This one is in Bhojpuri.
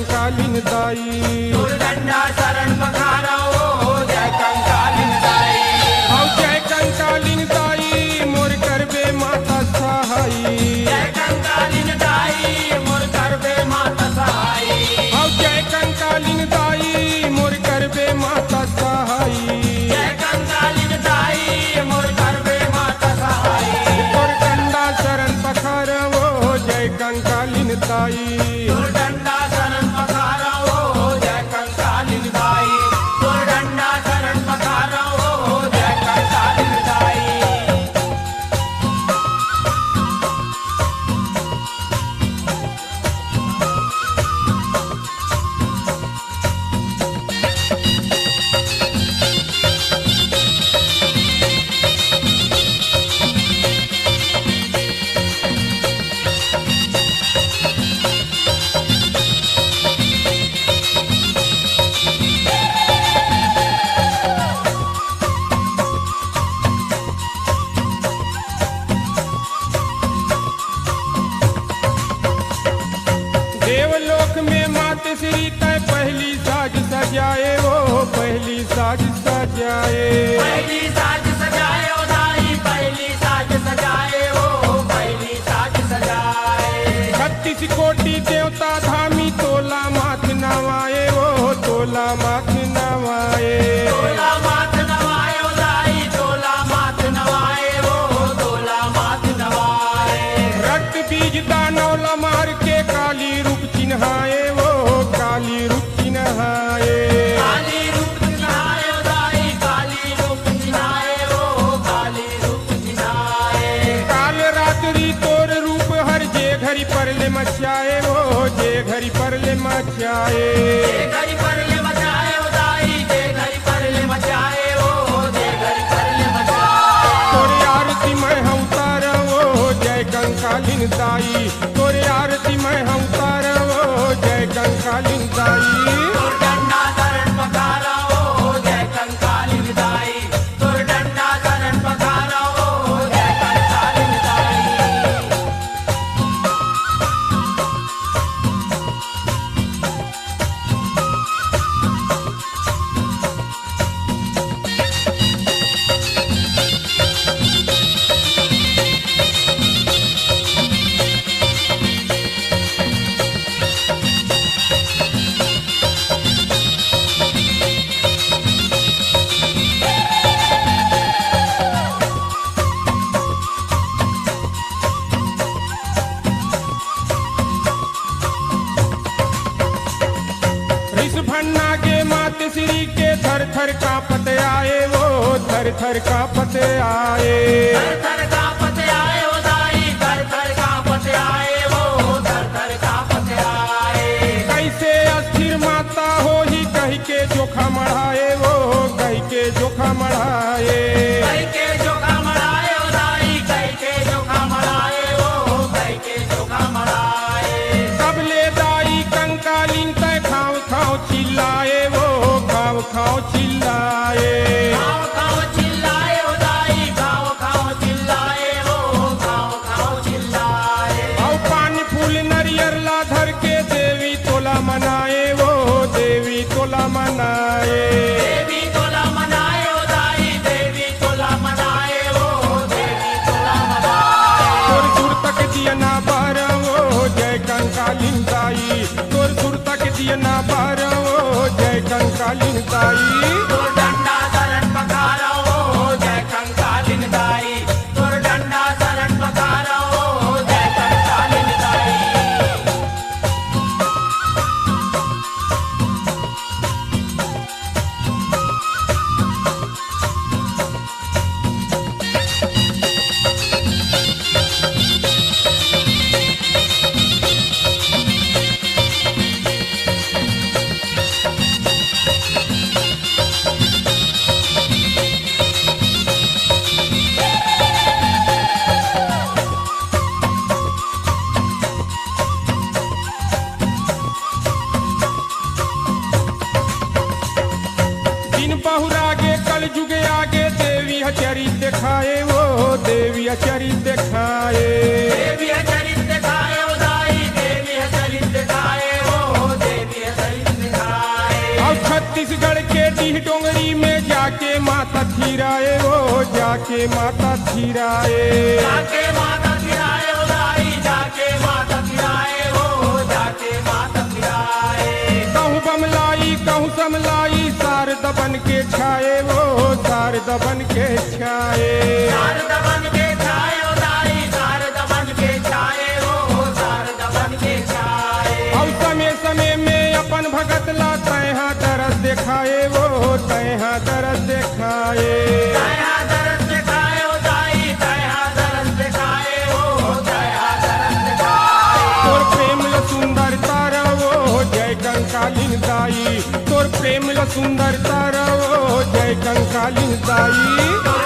कंकालिन दाई। दुर्दंडा शरण पखारा हो जय कंकालिन दाई। हौ जय कंकालिन दाई मोर करबे माता सहाई। जय कंकालिन दाई मोर करबे माता सहाई। हौ जय कंकालिन दाई मोर करबे माता सहाई। जय कंकालिन दाई मोर करबे माता सहाई। तोर डंडा शरण पखार वो जय कंकालिन दाई। दुर्दंडा शरण पखारा हो जय कंकालिन दाई। दुर्दंडा शरण पखारा हो जय कंकालिन दाई। देवलोक में मात श्री तय पहली साज सजाए वो पहली साज सजाए। पहली साज सजाए ओ दाई पहली साज सजाए ओ पहली साज सजाए। 36 कोटि देवता धामी तोला माथ नवाए वो तोला माथ नवाए। तोला माथ नवाए ओ दाई तोला माथ नवाए ओ तोला माथ नवाए। रक्त बीज दानव मार के काली रूप चिन्हाए वो काली रूप चिन्हाए। काली रूप चिन्हाए ओ दाई काली रूप चिन्हाए ओ काली रूप चिन्हाए। काल रात्रि तोर रूप हर जे घड़ी परले मचाए वो जे घड़ी परले मचाए। जे घड़ी परले मचाए ओ दाई जे घड़ी परले मचाए ओ जे घड़ी परले मचाए। तोरे आरती में हम तार वो जय कंकालिन दाई। तोरे आरती में हम तार वो जय कंकालिन दाई। दुर्दंडा शरण पखारा हो जय कंकालिन दाई। दुर्दंडा शरण पखारा हो जय कंकालिन दाई। ऋष भन्ना के मात श्री के थर थर कांपत आए वो थर थर कांपत आए। थर थर कांपत आए ओ दाई थर थर कांपत आए ओ थर थर कांपत आए। कैसे अस्थिर माता हो ही कही के जोखा मढ़ाए वो कही के जोखा मढ़ाए। कई के जोखा मढ़ाए ओ दाई कई के जोखा मढ़ाए ओ कई के जोखा मढ़ाए। सबले दाई कंकालिन तय खाओ खाओ चिल्लाए वो खाओ खाओ चिल्लाए। खाओ खाओ चिल्लाए ओ दाई खाओ खाओ चिल्लाए ओ खाओ खाओ चिल्लाए। और पानी फूल नरियर ला धर के देवी तोला मनाए वो देवी तोला मनाए। देवी तोला मनाए ओ दाई देवी तोला मनाए ओ देवी तोला मनाए। तोर सुर तक दिया ना बार वो जय कंकालिन दाई। तोर सुर तक दिया ना बार वो जय कंकालिन दाई। दुर्दंडा शरण पखारा हो जय कंकालिन दाई। दुर्दंडा शरण पखारा हो जय कंकालिन दाई। चरित दिखाए वो देवी चरित दिखाए। देवी चरित दिखाए ओ दाई देवी चरित दिखाए ओ देवी ही डोंगरी में जाके माता थीराए ओ जाके माता थीराए। जाके माता फिराए ओ दाई, जाके माता फिराए ओ, जाके माता फिराए। कहूँ बमलाई कहूँ समलाई शारद बन के छाए ओ शारद बन के छाए। शारदा बन के छाए ओ दाई, शारदा बन के छाए ओ, शारदा बन के छाए। अब समय समय में अपन भगत ला तैहा दरस दिखाए वो तैहा दरस दिखाए। तैहा दरस दिखाए ओ दाई, तैहा दरस दिखाए ओ, तैहा दरस दिखाए। तोर प्रेम ल सुंदरता रवो जय कंकालिन दाई, तोर प्रेम ल सुंदरता रवो जय कंकालिन दाई। तोर